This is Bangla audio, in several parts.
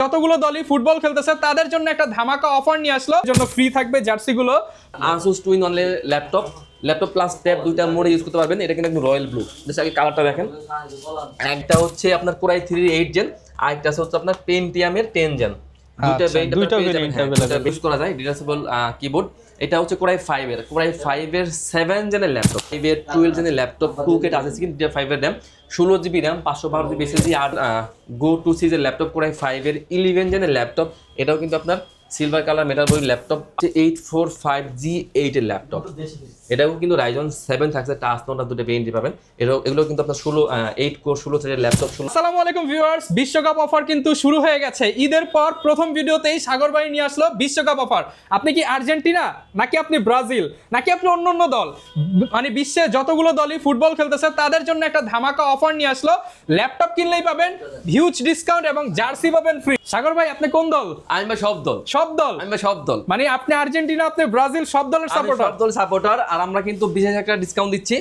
যতগুলো দলই ফুটবল খেলতেছে তাদের জন্য একটা ধামাকা অফার নিয়ে আসলো, জন্য ফ্রি থাকবে জার্সিগুলো। Asus twin only laptop plus tab দুইটা মোডে ইউজ করতে পারবেন। এটা কিন্তু একদম রয়্যাল ব্লু, জাস্ট আগে কালারটা দেখেন। একটা হচ্ছে আপনার কোরাই 3 8 জেন, আর একটা হচ্ছে আপনার পেন্টিয়ামের 10 জেন। দুইটা ভেরিয়েন্ট ইউজ করা যায়, ডিটাচেবল কিবোর্ড। এটা হচ্ছে কোরাই 5 এর 7 জেনের ল্যাপটপ, 5 এর 12 জেনের ল্যাপটপ, 2K টাচ স্ক্রিন, 5 এর RAM, 16 GB RAM, 512 GB SSD। আর গো টু সিরিজের ল্যাপটপ কোরাই 5 এর 11 জেনের ল্যাপটপ। এটাও কিন্তু আপনার silver colour metal body laptop, 845G8 এর ল্যাপটপ। এটাও কিন্তু রাইজন 7 থাকছে, টাচ নোট দুটো ভেরিয়েন্ট পাবেন। এগুলো কিন্তু আপনার 8 কোর 16 থ্রেডের ল্যাপটপ। আসসালামু আলাইকুম ভিউয়ার্স, বিশ্বকাপ অফার কিন্তু শুরু হয়ে গেছে। ঈদের পর প্রথম ভিডিওতেই সাগর ভাই নিয়ে আসলো বিশ্বকাপ অফার। আপনি কি আর্জেন্টিনা, নাকি আপনি ব্রাজিল, নাকি আপনি অন্য দল, মানে বিশ্বে যতগুলো দলই ফুটবল খেলতেছে তাদের জন্য একটা ধামাকা অফার নিয়ে আসলো। ল্যাপটপ কিনলেই পাবেন হিউজ ডিসকাউন্ট এবং জার্সি পাবেন ফ্রি। সাগর ভাই, আপনি কোন দল? আমি সব দল, মানে আপনি আর্জেন্টিনা, আপনি ব্রাজিল, সব দলের সাপোর্টার। আর আমরা কিন্তু বিশেষ একটা ডিসকাউন্ট দিচ্ছি।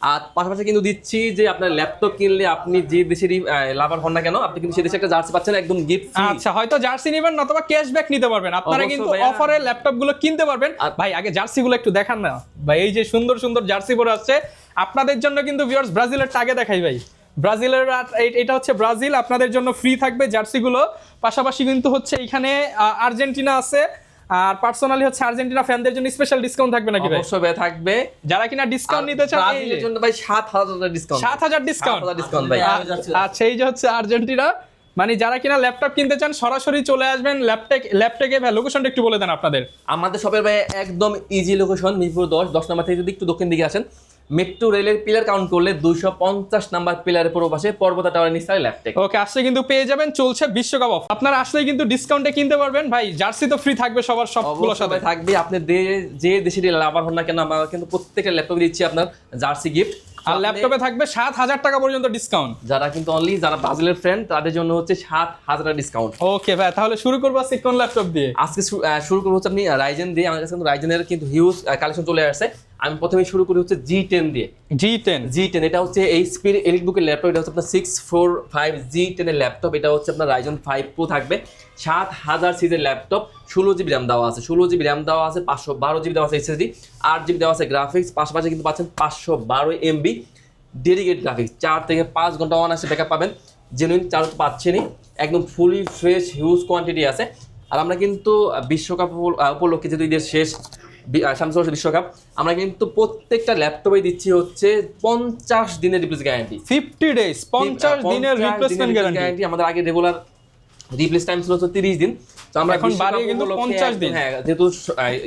আর পাশাপাশি কিন্তু দিচ্ছি যে আপনার ল্যাপটপ কিনলে আপনি যে দেশেরই লাভার হন না কেন, আপনি কিন্তু সেই দেশে একটা জার্সি পাচ্ছেন একদম গিফট। আচ্ছা, হয়তো জার্সি নেবেন অথবা ক্যাশব্যাক নিতে পারবেন। আপনারা কিন্তু অফারে ল্যাপটপ গুলো কিনতে পারবেন। ভাই আগে জার্সি গুলো একটু দেখান না ভাই, এই যে সুন্দর সুন্দর জার্সি পরে আসছে আপনাদের জন্য। কিন্তু ভিউয়ার্স, ব্রাজিলের আগে দেখাই ভাই, ব্রাজিলের এটা হচ্ছে ব্রাজিল, আপনাদের জন্য ফ্রি থাকবে জার্সি গুলো। পাশাপাশি কিন্তু হচ্ছে এখানে আর্জেন্টিনা আছে। আর পার্সোনালি হচ্ছে আর্জেন্টিনা ফ্যানদের জন্য স্পেশাল ডিসকাউন্ট থাকবে নাকি ভাই? অবশ্যই থাকবে। যারা কিনা ডিসকাউন্ট নিতে চান ব্রাজিলের জন্য ভাই 7000 ডিসকাউন্ট, 7000 ডিসকাউন্ট ভাই। আচ্ছা, এই যে হচ্ছে আর্জেন্টিনা, মানে যারা কিনা ল্যাপটপ কিনতে চান সরাসরি চলে আসবেন ল্যাপটপে। ভাই লোকেশনটা একটু বলে দেন আপনাদের। আমাদের শপের ভাই একদম ইজি লোকেশন, মিরপুর 10 নম্বর থেকে যদি একটু দক্ষিণ দিকে আসেন, মেট্রো রেলের পিলার কাউন্ট করলে 250 নাম্বার পিলারের পূর্ব পাশে পর্বতা টাওয়ার নিচে ল্যাপটপ। ওকে, আসলে কিন্তু পেয়ে যাবেন, চলছে বিশ্বকাপ অফার। আপনারা আসলে কিন্তু ডিসকাউন্টে কিনতে পারবেন। ভাই জার্সি তো ফ্রি থাকবে সবার, সবগুলো সাথে থাকবে। আপনি যে দেশেরই লাভার হন না কেন, আমরা কিন্তু প্রত্যেকটা ল্যাপটপে দিচ্ছি আপনার জার্সি গিফট। আর ল্যাপটপে থাকবে 7000 টাকা পর্যন্ত ডিসকাউন্ট। যারা কিন্তু যারা ব্রাজিলের ফ্রেন্ড তাদের জন্য হচ্ছে 7000 ডিসকাউন্ট। ওকে ভাই, তাহলে শুরু করবো আজকে কোন ল্যাপটপ দিয়ে? আজকে শুরু করবো হচ্ছে আপনি রাইজেন দিয়ে। আমাদের কাছে কিন্তু রাইজেনের কিন্তু হিউজ কালেকশন চলে আসছে। আমি প্রথমে শুরু করি হচ্ছে G10 দিয়ে। G10 এটা হচ্ছে এইচপি এর এলিটবুকের ল্যাপটপ। এটা হচ্ছে আপনার 645G10 এর ল্যাপটপ। এটা হচ্ছে আপনার রাইজন 5 প্রো থাকবে, 7000 সিরিজের ল্যাপটপ, 16 জিবি র্যাম দেওয়া আছে, 512 জিবি দেওয়া আছে SSD, 8 জিবি দেওয়া আছে গ্রাফিক্স। পাশাপাশি কিন্তু পাচ্ছেন 512 MB ডেডিকেট গ্রাফিক্স। 4 থেকে 5 ঘন্টা অনায়াসে ব্যাকআপ পাবেন। জেনুইন চার্জ পাচ্ছেনই, একদম ফুলি ফ্রেশ হিউজ কোয়ান্টিটি আছে। আর আমরা কিন্তু বিশ্বকাপ উপলক্ষে যেহেতু ঈদের শেষ, সামনে বিশ্বকাপ, আমরা কিন্তু প্রত্যেকটা ল্যাপটপে দিচ্ছি হচ্ছে 50 দিনের রিপ্লেস গ্যারান্টি। 50 ডেজ 50 দিনের রিপ্লেসমেন্ট গ্যারান্টি। আমাদের আগে রেগুলার রিপ্লেস টাইম ছিল হচ্ছে 30 দিন, তো আমরা এখন বাড়িয়ে কিন্তু 50 দিন। হ্যাঁ, যেহেতু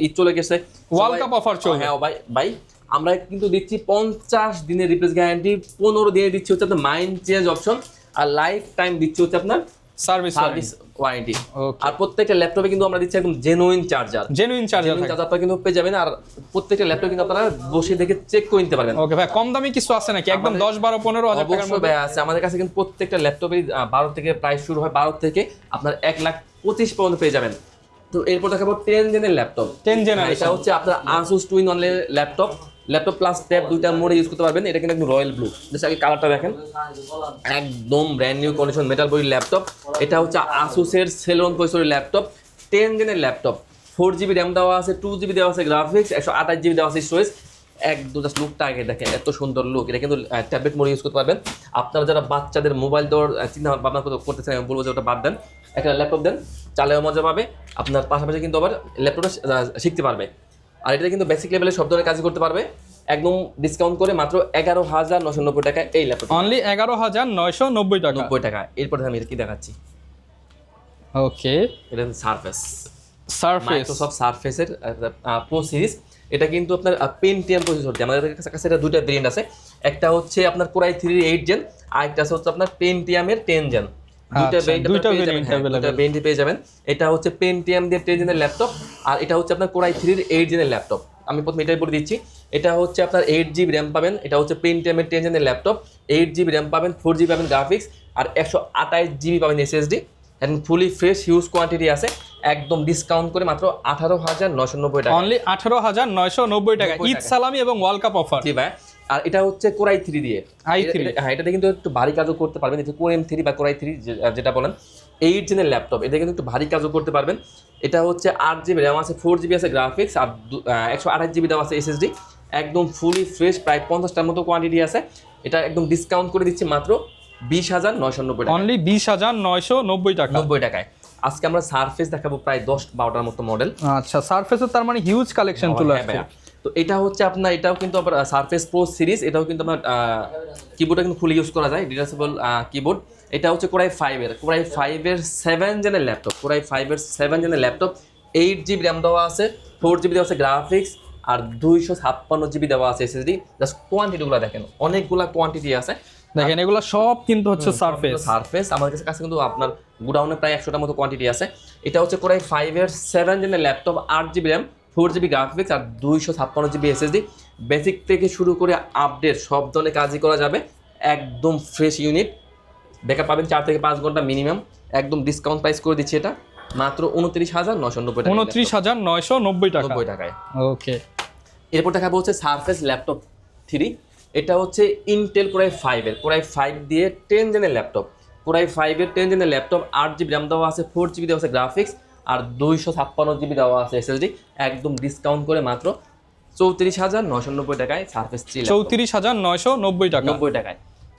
ঈদ চলে গেছে, ওয়ার্ল্ড কাপ অফার চলছে। হ্যাঁ ভাই, আমরা কিন্তু দিচ্ছি 50 দিনের রিপ্লেস গ্যারান্টি, 15 দিনে দিচ্ছি হচ্ছে আপনার মাইন্ড চেঞ্জ অপশন, আর লাইফ টাইম দিচ্ছি হচ্ছে আপনার সার্ভিস ওয়ারেন্টি। আর প্রত্যেকটা ল্যাপটপে কিন্তু আমরা দিচ্ছি একদম জেনুইন চার্জারটা কিন্তু পেয়ে যাবেন। আর প্রত্যেকটা ল্যাপটপ কিন্তু আপনারা বসে দেখে চেক করে নিতে পারবেন। ওকে ভাই, কম দামি কিছু আছে নাকি? একদম 10 12 15 হাজার টাকার মধ্যে আছে আমাদের কাছে। কিন্তু প্রত্যেকটা ল্যাপটপে 12 থেকে প্রাইস শুরু হয়, 12 থেকে আপনার 1,25,000 পর্যন্ত পেয়ে যাবেন। তো এরপর দেখাবো 10 জেনের ল্যাপটপ। 10 জেনারেশন, এটা হচ্ছে আপনার Asus twin only laptop plus tab দুইটা মোডে ইউজ করতে পারবেন। এটা কিন্তু একদম রয়্যাল ব্লু, জাস্ট আগে কালারটা দেখেন। একদম brand new condition metal body laptop. এটা হচ্ছে Asus এর সেলন প্রসেসরের ল্যাপটপ, 10 জেনের ল্যাপটপ, 4 জিবি র্যাম দেওয়া আছে, 2 জিবি দেওয়া আছে গ্রাফিক্স, 128 জিবি দেওয়া আছে স্টোরেজ। একদম জাস্ট লুকটা আগে দেখেন, এত সুন্দর লুক। এটা কিন্তু ট্যাবলেট মোডে ইউজ করতে পারবেন। আপনারা যারা বাচ্চাদের মোবাইল দেওয়ার চিন্তা ভাবনা করতেছেন, আমি বলবো যে ওটা বাদ দেন, একটা ল্যাপটপ দেন, চালেও মজা পাবে। আপনার পাশাপাশি কিন্তু আবার ল্যাপটপটা শিখতে পারবে। আর এটা কিন্তু বেসিক লেভেলে সব ধরনের কাজ করতে পারবে। একদম ডিসকাউন্ট করে মাত্র 11,990 টাকা এই ল্যাপটপ, অনলি 11,990 টাকা। এরপরে আমি কি দেখাচ্ছি, ওকে, এটা সারফেস মাইক্রোসফট সারফেসের প্রো সিরিজ। এটা কিন্তু আপনার পেন্টিয়াম প্রসেসর দিয়ে। আমাদের কাছে এটা দুইটা ভেরিয়েন্ট দুইটা আছে। একটা হচ্ছে আপনার কোরাই 3 8 জেন, আর একটা হচ্ছে আপনার পেন্টিয়ামের 10 জেন। দুইটা ভেরিয়েন্ট পেয়ে যাবেন। এটা হচ্ছে পেন্টিয়াম দিয়ে 10 জেনের ল্যাপটপ, আর এটা হচ্ছে আপনার কোরাই 3 8 জেনের ল্যাপটপ। আমি প্রথমে এটাই বলে দিচ্ছি, এটা হচ্ছে আপনার 8 জিবি র্যাম পাবেন। এটা হচ্ছে পেন্টিয়ামের 10 জেনের ল্যাপটপ, 8 জিবি র্যাম পাবেন, 4 জিবি পাবেন গ্রাফিক্স, আর 128 জিবি পাবেন SSD। এখন ফুলি ফ্রেশ হিউজ কোয়ান্টিটি আছে, একদম ডিসকাউন্ট করে মাত্র 18,990 টাকা, অনলি 18,990 টাকা। ঈদ সালামি এবং ওয়ার্ল্ড কাপ অফার। জি ভাই। আর এটা হচ্ছে কোরাই 3 দিয়ে i3। হ্যাঁ, এটাতে কিন্তু একটু ভারী কাজও করতে পারবেন। এটা কোর M3 বা কোরাই 3 যেটা বলেন। 8 জেনের ল্যাপটপ, এটা কিন্তু একটু ভারী কাজও করতে পারবেন। এটা হচ্ছে 8GB র্যাম আছে, 4GB আছে গ্রাফিক্স, আর 128GB দেওয়া আছে SSD, একদম ফুলি ফ্রেশ, প্রায় 50টার মতো কোয়ান্টিটি আছে। এটা একদম ডিসকাউন্ট করে দিচ্ছি মাত্র 20,990 টাকা, অনলি 20,990 টাকা। 90 টাকায়। আজকে আমরা সারফেস দেখাবো প্রায় 10-12টার মতো মডেল। আচ্ছা, সারফেসের তার মানে হিউজ কালেকশন চলে আসছে। তো এটা হচ্ছে আপনার, এটাও কিন্তু আবার সারফেস প্রো সিরিজ, এটাও কিন্তু আপনার কিবোর্ডটা কিন্তু ফুলি ইউজ করা যায়, ডিটাচেবল কিবোর্ড। এটা হচ্ছে কোরাই 5 এর 7 জেনের ল্যাপটপ, কোরাই 5 এর 7 জেনের ল্যাপটপ, 8GB র্যাম দেওয়া আছে, 4GB দেওয়া আছে গ্রাফিক্স, আর 256GB দেওয়া আছে SSD। জাস্ট কোয়ান্টিটিগুলো দেখেন, অনেকগুলা কোয়ান্টিটি আছে। দেখেন এগুলো সব কিন্তু হচ্ছে সারফেস আমাদের কাছে কিন্তু আপনার গোডাউনে প্রায় 100টার মতো কোয়ান্টিটি আছে। এটা হচ্ছে কোরাই 5 এর 7 জেনের laptop, 8GB RAM, 4GB graphics, আর 256GB SSD। বেসিক থেকে শুরু করে আপডেট সব ধরনের কাজই করা যাবে, একদম ফ্রেশ ইউনিট। ব্যাকআপ পাবেন 4 থেকে 5 ঘন্টা মিনিমাম, একদম ডিসকাউন্ট প্রাইস করে দিচ্ছি এটা মাত্র 29,990 টাকা। 29,990 টাকা, 90 টাকায়। ওকে। এরপর দেখাবো হচ্ছে সারফেস ল্যাপটপ 3। এটা হচ্ছে ইন্টেল কোরাই 5 দিয়ে 10 জেনের ল্যাপটপ, কোরাই 5 এর 10 জেনের ল্যাপটপ, 8GB র্যাম দেওয়া আছে, 4GB দেওয়া আছে গ্রাফিক্স, আর 256GB দেওয়া আছে SSD, একদম ডিসকাউন্ট করে মাত্র 34,990 টাকায় সারফেস 3, 34,990 টাকা, 90 টাকায়।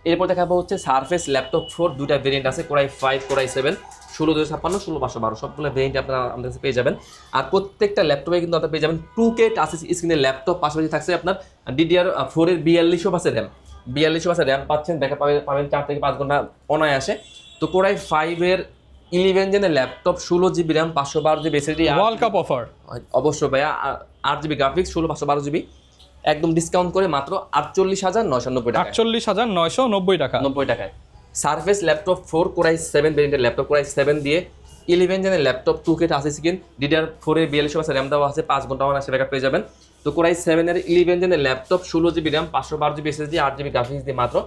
এরপর দেখাবো হচ্ছে সারফেস ল্যাপটপ 4, দুইটা ভেরিয়েন্ট আছে, কোরাই 5, কোরাই 7, 16,256, 16,512, সবগুলো ভেরিয়েন্ট আপনারা আমাদের কাছে পেয়ে যাবেন। আর প্রত্যেকটা ল্যাপটপে কিন্তু আপনারা পেয়ে যাবেন 2K টাচ স্ক্রিনের ল্যাপটপ, পাশাপাশি থাকছে আপনার DDR4 এর 4200 র্যাম, 4200 র্যাম পাচ্ছেন, ব্যাকআপ পাবেন 4 থেকে 5 ঘন্টা অনায়াসে। তো কোরাই 5 এর 11 জেনের laptop, 16GB RAM, 512GB SSD, world cup offer অবশ্যই ভাইয়া, 8GB গ্রাফিক্স, 512GB, একদম ডিসকাউন্ট করে মাত্র 48,990 টাকা, 48,990 টাকা, 90 টাকায়। সারফেস ল্যাপটপ 4 কোরাই 7 ভেরিয়েন্টের ল্যাপটপ, কোরাই 7 দিয়ে 11 জেনের laptop, 2K touch screen, DDR4 এর 4200 র্যাম দেওয়া আছে, 5 ঘন্টা অনায়াসে ব্যাকআপ পেয়ে যাবেন। তো কোরাই 7 এর 11 জেনের laptop, 16GB RAM, 512GB SSD, 8GB graphics দিয়ে মাত্র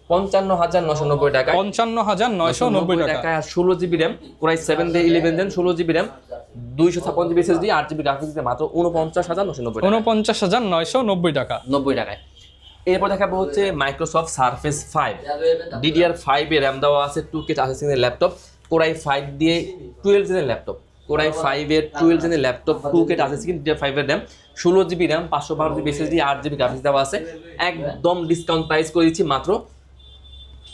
55,990 টাকা, 55,990 টাকা। আর 16GB র্যাম, কোরাই 7 দিয়ে 11 gen, 16GB RAM, 256GB SSD, 8GB graphics দিয়ে মাত্র 49,990 টাকা, 49,990 টাকা, 90 টাকায়। এরপর দেখাবো হচ্ছে মাইক্রোসফট সারফেস 5, DDR5 এর র্যাম দেওয়া আছে, 2K টাচ স্ক্রিনের ল্যাপটপ, কোরাই 5 দিয়ে 12 জেনের ল্যাপটপ, কোরাই 5 এর 12 জেনের laptop, 2K touch screen, DDR5 এর RAM, 16GB RAM, 512GB SSD, 8GB graphics দেওয়া আছে, একদম ডিসকাউন্ট প্রাইস করে দিচ্ছি মাত্র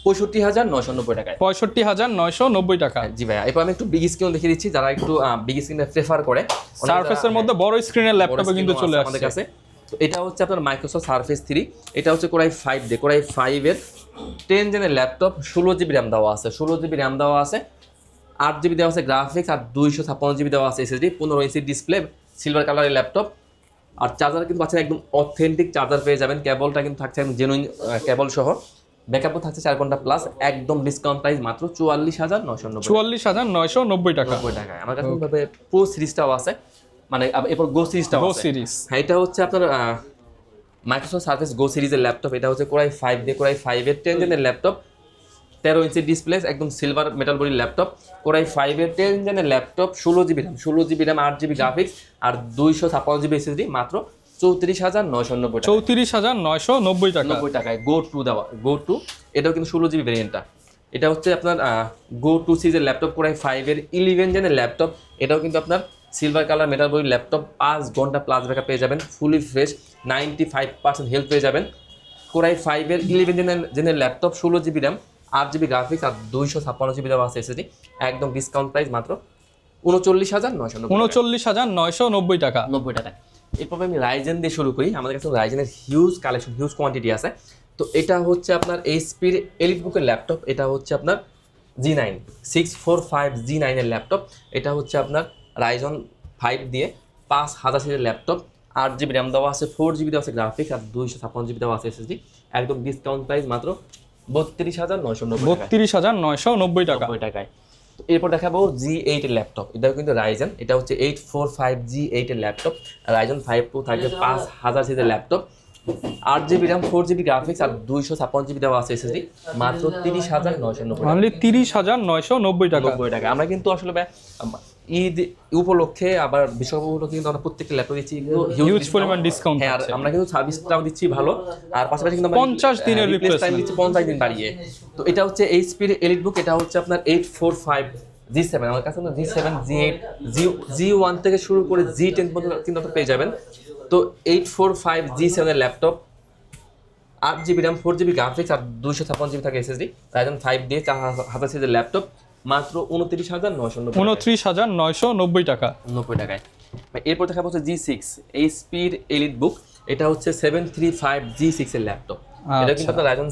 65,990 টাকায়, 65,990 টাকা। জি ভাইয়া। এরপর আমি একটু বিগ স্ক্রিন দেখিয়ে দিচ্ছি, যারা একটু বিগ স্ক্রিনে প্রেফার করে। সারফেসের মধ্যে বড় স্ক্রিনের ল্যাপটপে কিন্তু চলে আসছে আমাদের কাছে। তো এটা হচ্ছে আপনার মাইক্রোসফট সারফেস 3, এটা হচ্ছে কোরাই 5 দিয়ে, কোরাই 5 এর 10 জেনের ল্যাপটপ, 16GB র্যাম দেওয়া আছে, 16GB র্যাম দেওয়া আছে, 8GB দেওয়া আছে গ্রাফিক্স, আর 256GB দেওয়া আছে SSD, 15 ইঞ্চি ডিসপ্লে, সিলভার কালারের ল্যাপটপ। আর চার্জার কিন্তু পাচ্ছেন একদম অথেন্টিক চার্জার পেয়ে যাবেন, কেবলটা কিন্তু থাকছে একদম জেনুইন কেবল সহ, ব্যাকআপও থাকছে 4 ঘন্টা প্লাস, একদম ডিসকাউন্ট প্রাইস মাত্র 44,990, 44,990 টাকা, 90 টাকায়। আমার কাছে ভাবে প্রো সিরিজটাও আছে, মানে এরপর গো সিরিজটাও আছে। সিরিজ, হ্যাঁ, এটা হচ্ছে আপনার মাইক্রোসফট সারফেস গো সিরিজের ল্যাপটপ। এটা হচ্ছে কোরাই 5 দিয়ে, কোরাই 5 এর 10 জেনের ল্যাপটপ, 13 ইঞ্চি ডিসপ্লে, একদম সিলভার মেটাল বডির ল্যাপটপ, কোরাই 5 এর 10 জেনের laptop, 16GB RAM, 16GB RAM, 8GB graphics, আর 256GB SSD, মাত্র 34,990 টাকা, 34,990 টাকা, 90 টাকায়। গো টু দেওয়া, গো টু, এটাও কিন্তু 16GB ভেরিয়েন্টটা। এটা হচ্ছে আপনার গো টু সিরিজের ল্যাপটপ, কোরাই 5 এর 11 জেনের ল্যাপটপ, এটাও কিন্তু আপনার সিলভার কালার মেটাল বডির ল্যাপটপ, 5 ঘন্টা প্লাস ব্যাকআপ পেয়ে যাবেন, ফুলি ফ্রেশ, 95% হেলথ পেয়ে যাবেন। কোরাই 5 এর 11 জেনের laptop, 16GB RAM, 8GB graphics, আর 256GB দেওয়া আছে SSD, একদম ডিসকাউন্ট প্রাইস মাত্র 39,990, 39,990 টাকা, 90 টাকায়। এরপর আমি রাইজেন দিয়ে শুরু করি। আমাদের কাছে রাইজেনের হিউজ কালেকশন, হিউজ কোয়ান্টিটি আছে। তো এটা হচ্ছে আপনার এইচপির এলিটবুকের ল্যাপটপ, এটা হচ্ছে আপনার G9 645 G9 এর ল্যাপটপ। এটা হচ্ছে আপনার রাইজন 5 দিয়ে 5000 সিরিজের ল্যাপটপ, 8GB র্যাম দেওয়া আছে, 4GB দেওয়া আছে গ্রাফিক্স, আর 256GB দেওয়া আছে SSD, একদম ডিসকাউন্ট প্রাইস মাত্র 32,990 টাকা, 90 টাকায়। তো এরপর দেখাবো G8 এর ল্যাপটপ, এটাও কিন্তু রাইজেন, এটা হচ্ছে 845 G8 এর ল্যাপটপ, রাইজন 5 Pro থাকবে 5000 সিরিজের laptop, 8GB RAM, 4GB graphics, আর 256GB দেওয়া আছে SSD, মাত্র 30,990 টাকা, অনলি 30,990 টাকা, 90 টাকা। আমরা কিন্তু আসলে ঈদ উপলক্ষে আবার বিশ্বকাপ উপলক্ষে কিন্তু আমরা প্রত্যেকটা ল্যাপটপ দিচ্ছি হিউজ পরিমাণ ডিসকাউন্ট হ্যাঁ, আর আমরা কিন্তু সার্ভিসটাও দিচ্ছি ভালো, আর পাশাপাশি কিন্তু 50 দিনের রিপ্লেস টাইম দিচ্ছি 50 দিন বাড়িয়ে। তো এটা হচ্ছে এইচপির এলিটবুক, এটা হচ্ছে আপনার 845 G7, আমার কাছে G7 G8 G1 থেকে শুরু করে G10 পর্যন্ত কিন্তু আপনি পেয়ে যাবেন। তো 845 G7 এর laptop, 8GB RAM 4GB graphics আর 256GB থাকে SSD, Ryzen 5 দিয়ে 4000 সিরিজের ল্যাপটপ মাত্র 29,990 টাকা 90 টাকায়। এরপর দেখা হচ্ছে G6 এইচপির এলিটবুক, এটা হচ্ছে 735 G6 এর ল্যাপটপ। এটা কিন্তু আপনার Ryzen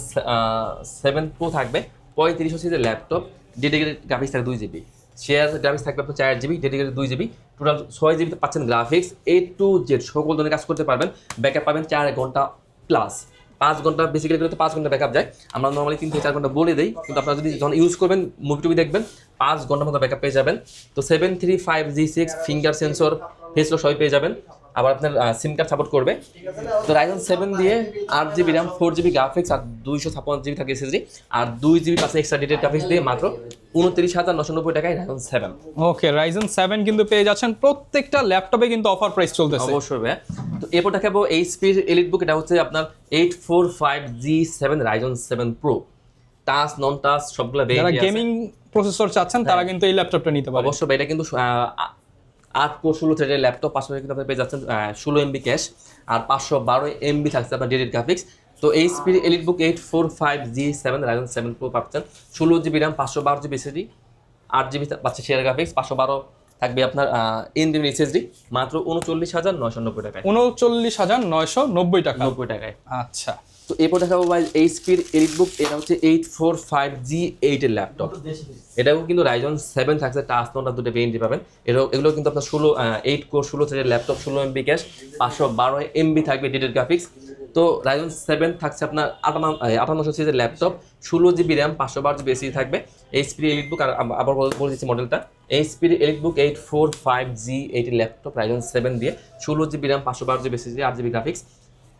7 Pro থাকবে, 3500 সিরিজের ল্যাপটপ, ডেডিকেটেড গ্রাফিক্স থাকবে 2GB, শেয়ার গ্রাফিক্স থাকবে আপনার 4GB, dedicated 2GB, total 6GB পাচ্ছেন গ্রাফিক্স, A to Z সকল ধরনের কাজ করতে পারবেন। ব্যাকআপ পাবেন 4 ঘন্টা প্লাস, 5 ঘন্টা বেসিক্যালি করতে 5 ঘন্টা ব্যাকআপ যায়, আমরা নর্মালি 3 থেকে 4 ঘন্টা বলে দেই, কিন্তু আপনারা যদি যখন ইউজ করবেন মুভি টুভি দেখবেন 5 ঘন্টার মতো ব্যাকআপ পেয়ে যাবেন। তো 735 G6 finger sensor, face lock সবই পেয়ে যাবেন, আবার আপনার সিম কার্ড সাপোর্ট করবে। তো Ryzen 7 দিয়ে 8GB RAM 4GB গ্রাফিক্স আর 256GB থাকে SSD, আর 2GB পাশে এক্সট্রা ডেটেড গ্রাফিক্স দিয়ে মাত্র 29,990 টাকায় Ryzen 7। ওকে, Ryzen 7 কিন্তু পেয়ে যাচ্ছেন, প্রত্যেকটা ল্যাপটপে কিন্তু অফার প্রাইস চলতেছে। অবশ্যই ভাই। তো এরপর দেখাবো এইচপির এলিটবুক, এটা হচ্ছে আপনার 845 G7 Ryzen 7 Pro, টাচ নন টাচ সবগুলো যারা গেমিং প্রসেসর চাচ্ছেন তারা কিন্তু এই ল্যাপটপটা নিতে পারে। অবশ্যই ভাই, এটা কিন্তু 8 কোর 16 থ্রেডের ল্যাপটপ, পাশাপাশি কিন্তু আপনি পেয়ে যাচ্ছেন 16 MB ক্যাশ আর 512 MB থাকছে আপনার ডেডিকেটেড গ্রাফিক্স। তো এইচপির এলিটবুক 845 G7 Ryzen 7 Pro পাচ্ছেন, 16GB RAM 512GB SSD, 8GB পাচ্ছে শেয়ার গ্রাফিক্স, 512 থাকবে আপনার NVMe SSD, মাত্র 39,990 টাকায় 39,990 টাকা 90 টাকায়। আচ্ছা, তো এরপর দেখাবো ভাই এইচপির এলিটবুক, এটা হচ্ছে 845 G8 এর ল্যাপটপ, এটাও কিন্তু Ryzen 7 থাকছে, টাচ নন টাচ দুটো ভেরিয়েন্ট পাবেন। এগুলো কিন্তু আপনার 8 কোর 16 থ্রেডের ল্যাপটপ, 16 MB ক্যাশ, 512 MB থাকবে ডেডিকেটেড গ্রাফিক্স। তো Ryzen 7 থাকছে আপনার 5800 সিরিজের laptop, 16GB RAM 512GB SSD থাকবে। এইচপির এলিটবুক, আর আবার বলে দিচ্ছি মডেলটা, এইচপির এলিটবুক 845 G8 এর ল্যাপটপ Ryzen 7 দিয়ে 16GB RAM 512GB SSD, 8GB graphics,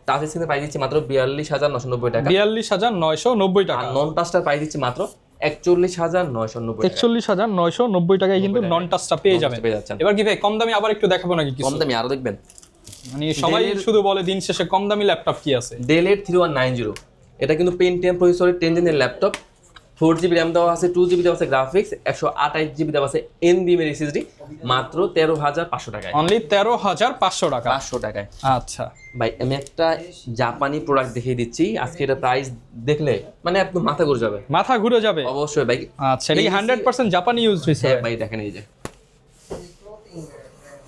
touch স্ক্রিনের প্রাইস দিচ্ছি মাত্র 42,990 টাকা 42,990 টাকা। আর নন টাচটার প্রাইস দিচ্ছি মাত্র 41,990 টাকা 41,990 টাকায় কিন্তু নন টাচটা পেয়ে যাবেন। পেয়ে যাচ্ছেন। এবার কি ভাই কম দামি আবার একটু দেখাবো নাকি কিছু? কম দামি আরো দেখবেন, মানে সবাই শুধু বলে দিন শেষে কম দামি ল্যাপটপ কি আছে? Dell 3190, এটা কিন্তু Pentium প্রসেসরের 10 জেনের ল্যাপটপ, 4GB RAM দেওয়া আছে, 2GB দেওয়া আছে গ্রাফিক্স, 128GB দেওয়া আছে NVMe SSD, মাত্র 13,500 টাকায়, অনলি 13,500 টাকা 500 টাকায়। আচ্ছা ভাই আমি একটা জাপানি প্রোডাক্ট দেখিয়ে দিচ্ছি, আজকে এটা প্রাইস দেখলে মানে একদম মাথা ঘুরে যাবে। মাথা ঘুরে যাবে? অবশ্যই ভাই। আচ্ছা, এটা কি 100% জাপানি ইউজ হইছে? হ্যাঁ ভাই, দেখেন এই যে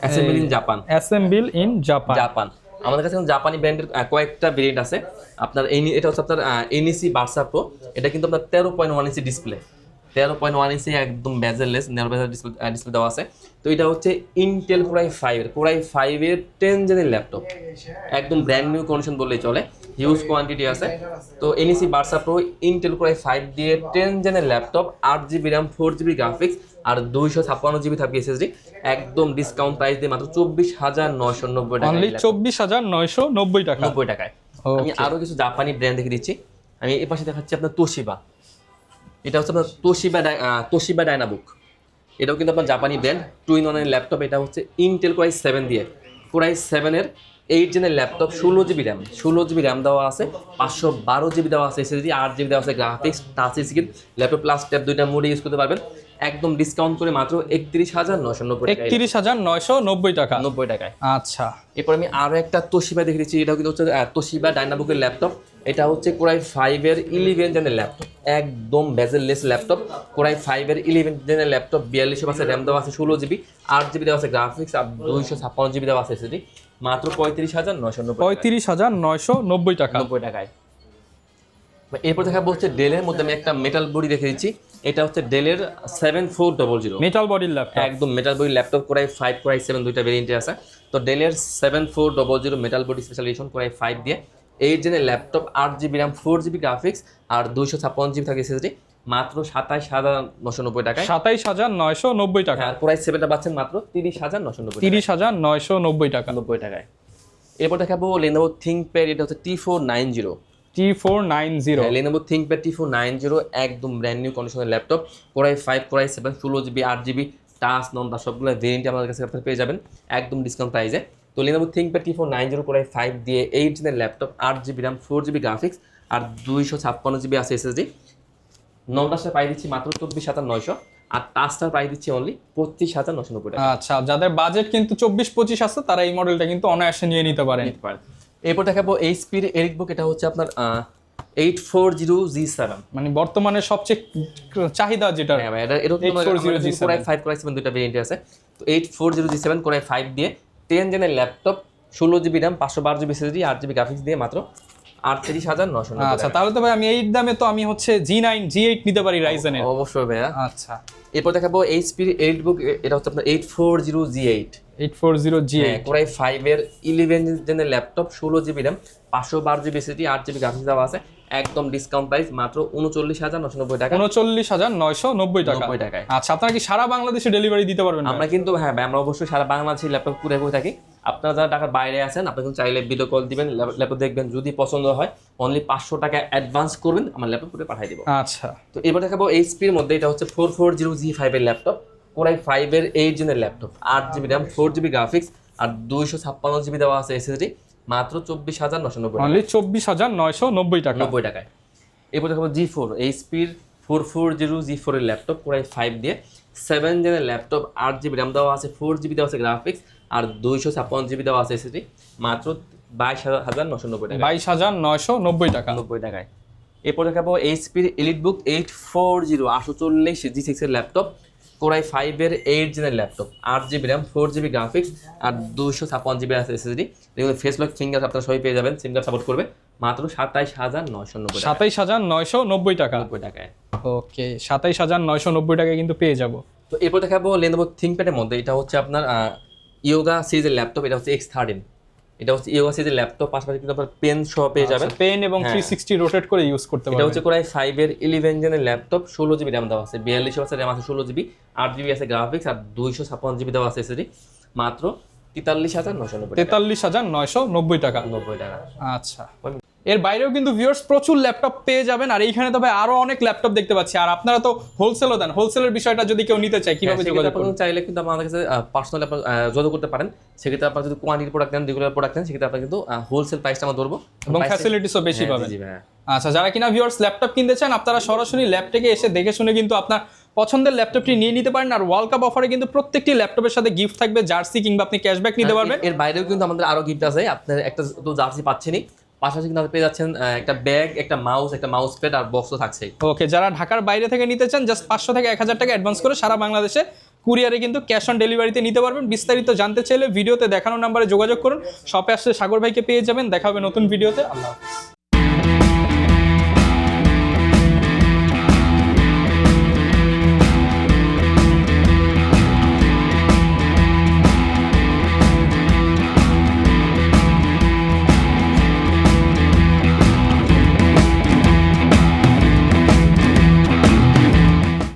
assemble in Japan, assemble in Japan. Japan. আমাদের কাছে এখন জাপানি ব্র্যান্ডের কয়েকটা ভেরিয়েন্ট আছে। আপনার এটা হচ্ছে আপনার NEC Versa Pro, এটা কিন্তু আপনার 13.1 ইঞ্চি ডিসপ্লে, 13.1 ইঞ্চি একদম বেজেললেস ন্যারো বেজেল ডিসপ্লে দেওয়া আছে। তো এটা হচ্ছে ইন্টেল Core i5 এর 10 জেনের ল্যাপটপ, একদম ব্র্যান্ড নিউ কন্ডিশন বললেই চলে, হিউজ কোয়ান্টিটি আছে। তো NEC Versa Pro Intel Core i5 দিয়ে 10 জেনের laptop, 8GB RAM 4GB graphics আর 256GB থাকবে SSD, একদম ডিসকাউন্ট প্রাইস দিয়ে মাত্র 24,990 টাকা, অনলি 24,990 টাকা 90 টাকায়। আমি আরো কিছু জাপানি ব্র্যান্ড দেখে দিচ্ছি। আমি এই পাশে দেখাচ্ছি আপনার তোশিবা, এটা হচ্ছে আপনার তোশিবা ডায়নাবুক, এটাও কিন্তু আপনার জাপানি ব্র্যান্ড, 2-in-1 এর ল্যাপটপ। এটা হচ্ছে ইন্টেল Core i7 দিয়ে, Core i7 এর 8 জেনের ল্যাপটপ, 16GB RAM দেওয়া আছে, 512GB দেওয়া আছে SSD, 8GB দেওয়া আছে graphics, touch screen, laptop plus tab দুইটা মোডে ইউজ করতে পারবেন, একদম ডিসকাউন্ট করে মাত্র 31,990 টাকা 31,990 টাকা 90 টাকায়। আচ্ছা, এরপর আমি আরো একটা তোশিবা দেখে দিচ্ছি, এটাও কিন্তু হচ্ছে তোশিবা ডায়নাবুকের ল্যাপটপ, এটা হচ্ছে Core i5 এর 11 জেনের ল্যাপটপ, একদম বেজেললেস ল্যাপটপ, Core i5 এর 11 জেনের ল্যাপটপ, 4200 RAM দেওয়া আছে, 16GB, 8GB দেওয়া আছে গ্রাফিক্স আর 256GB দেওয়া আছে SSD, মাত্র 35,990 টাকা 90 টাকায়। এরপর দেখা হচ্ছে ডেলের মধ্যে আমি একটা মেটাল বডি দেখে দিচ্ছি, এটা হচ্ছে ডেলের 7400 মেটাল বডির ল্যাপটপ, একদম metal body laptop, Core i5 Core i7 দুইটা ভেরিয়েন্টে আছে। তো ডেলের 7400 metal body special edition Core i5 দিয়ে 8 জেনের laptop, 8GB RAM 4GB graphics আর 256GB থাকে SSD, মাত্র 27,990 টাকায় 27,990 টাকা। আর Core i7টা পাচ্ছেন মাত্র 30,990 30,990 টাকা 90 টাকায়। এরপর দেখাবো Lenovo ThinkPad, এটা হচ্ছে T490, Lenovo ThinkPad T490, একদম ব্র্যান্ড নিউ কন্ডিশনের laptop, Core i5 Core i7 16GB 8GB touch Nanda সবগুলো ভেরিয়েন্ট আমাদের কাছে আপনারা পেয়ে যাবেন একদম ডিসকাউন্ট প্রাইসে। তো Lenovo ThinkPad T4 90 Core i5 দিয়ে 8 জেনের laptop, 8GB RAM, 4GB graphics আর 256GB আছে SSD। নন্দাসটা প্রাইস দিচ্ছি মাত্র 24,900 আর টাচটার প্রাইস দিচ্ছি অনলি 25,990 টাকা। আচ্ছা, যাদের বাজেট কিন্তু 24-25 আছে তারা এই মডেলটা কিন্তু অনায়াসে নিয়ে নিতে পারেন। এরপর দেখাবো এইচপির এলিটবুক, এটা হচ্ছে আপনার 840G7, মানে বর্তমানে সবচেয়ে চাহিদা যেটা। এটা 840G7 Core i5 Core i7 দুটো ভেরিয়েন্ট আছে। তো 840G7 Core i5 দিয়ে 10 জেনের laptop, 16GB RAM, 512GB SSD, 8GB graphics দিয়ে মাত্র 38,990। আচ্ছা, তাহলে তো ভাই আমি এই দামে তো আমি হচ্ছে G9 G8 নিতে পারি রাইজেনের। অবশ্যই ভাইয়া। আচ্ছা, এরপর দেখাবো এইচপির এলিটবুক, এটা হচ্ছে আপনার 840G8 840G8 Core i5 এর 11 জেনের laptop, 16GB RAM, 512GB SSD, 8GB graphics দেওয়া আছে একদম ডিসকাউন্ট প্রাইস মাত্র 39,990 টাকা। 39,990 টাকা। 90 টাকায়। আচ্ছা, আপনারা কি সারা বাংলাদেশে ডেলিভারি দিতে পারবেন? আমরা কিন্তু হ্যাঁ ভাই, আমরা অবশ্যই সারা বাংলাদেশে ল্যাপটপ কুরিয়ার করে থাকি। আপনারা যারা ঢাকার বাইরে আছেন আপনারা কিন্তু চাইলে ভিডিও কল দিবেন, ল্যাপটপ দেখবেন, যদি পছন্দ হয় অনলি 500 টাকা অ্যাডভান্স করবেন, আমার ল্যাপটপ করে পাঠিয়ে দিব। আচ্ছা, তো এবার দেখাবো এইচপির মধ্যে, এটা হচ্ছে 440G5 এর ল্যাপটপ, Core i5 এর 8 জেনের laptop, 8GB RAM, 4GB graphics আর 256GB দেওয়া আছে SSD, মাত্র 24,990 অনলি 24,990 টাকা। 90 টাকায়। এরপর দেখাবো G4, এইচপির 440G4 এর ল্যাপটপ, Core i5 দিয়ে 7 জেনের ল্যাপটপ, 8GB RAM দেওয়া আছে, 4GB দেওয়া আছে গ্রাফিক্স আর 256GB দেওয়া আছে SSD, মাত্র 22,990 টাকা। 22,990 টাকা। 90 টাকায়। এরপর দেখাবো এইচপির এলিটবুক 840G6 এর ল্যাপটপ, Core i5 এর 8 জেনের laptop, 8GB RAM, 4GB graphics আর 256GB আছে SSD। দেখুন ফেস লক ফিঙ্গার আপনারা সবাই পেয়ে যাবেন, সিম কার্ড সাপোর্ট করবে, মাত্র 27,990 টাকা। 27,990 টাকা। 90 টাকায়। ওকে, 27,990 টাকায় কিন্তু পেয়ে যাব। তো এরপর দেখাবো Lenovo ThinkPad এর মধ্যে, এটা হচ্ছে আপনার ইয়োগা সিরিজের ল্যাপটপ, এটা হচ্ছে X13, এটা হচ্ছে ইয়োগা সিরিজের ল্যাপটপ, পাশাপাশি কিন্তু আপনার পেন সহ পেয়ে যাবেন, পেন এবং 360 রোটেট করে ইউজ করতে পারবেন। এটা হচ্ছে Core i5 এর 11 জেনের ল্যাপটপ, 16GB RAM দেওয়া আছে, 42 আছে RAM আছে, 16GB, 8GB আছে গ্রাফিক্স আর 256GB দেওয়া আছে SSD, মাত্র 43,990 টাকা। 43,990 টাকা। 90 টাকা। আচ্ছা, এর বাইরেও কিন্তু ভিউয়ার্স প্রচুর ল্যাপটপ পেয়ে যাবেন, আর এইখানে তো ভাই আরো অনেক ল্যাপটপ দেখতে পাচ্ছি। আর আপনারা তো হোলসেলও দেন, হোলসেলের বিষয়টা যদি কেউ নিতে চায় কিভাবে যোগাযোগ করবেন? চাইলে কিন্তু আমাদের কাছে পার্সোনালি আপনারা যোগাযোগ করতে পারেন। সেক্ষেত্রে আপনারা যদি কোয়ান্টিটি প্রোডাক্ট নেন, রেগুলার প্রোডাক্ট নেন, সেক্ষেত্রে আপনারা কিন্তু হোলসেল প্রাইসটা আমরা ধরবো এবং ফ্যাসিলিটিসও বেশি পাবেন। জি ভাই। আচ্ছা, যারা কিনা ভিউয়ার্স ল্যাপটপ কিনতে চান আপনারা সরাসরি ল্যাপটপে এসে দেখে শুনে কিন্তু আপনার পছন্দের ল্যাপটপটি নিয়ে নিতে পারেন। আর ওয়ার্ল্ড কাপ অফারে কিন্তু প্রত্যেকটি ল্যাপটপের সাথে গিফট থাকবে, জার্সি কিংবা আপনি ক্যাশব্যাক নিতে পারবেন। এর বাইরেও কিন্তু আমাদের আরো গিফট আছে, আপনার একটা তো জার্সি পাচ্ছেনই, পাশাপাশি কিন্তু আপনি পেয়ে যাচ্ছেন একটা ব্যাগ, একটা মাউস প্যাড আর বক্সও থাকছে। ওকে, যারা ঢাকার বাইরে থেকে নিতে চান জাস্ট 500 থেকে 1000 টাকা অ্যাডভান্স করে সারা বাংলাদেশে কুরিয়ারে কিন্তু ক্যাশ অন ডেলিভারিতে নিতে পারবেন। বিস্তারিত জানতে চাইলে ভিডিওতে দেখানো নাম্বারে যোগাযোগ করুন। শপে আসলে সাগর ভাইকে পেয়ে যাবেন। দেখা হবে নতুন ভিডিওতে। আল্লাহ হাফেজ।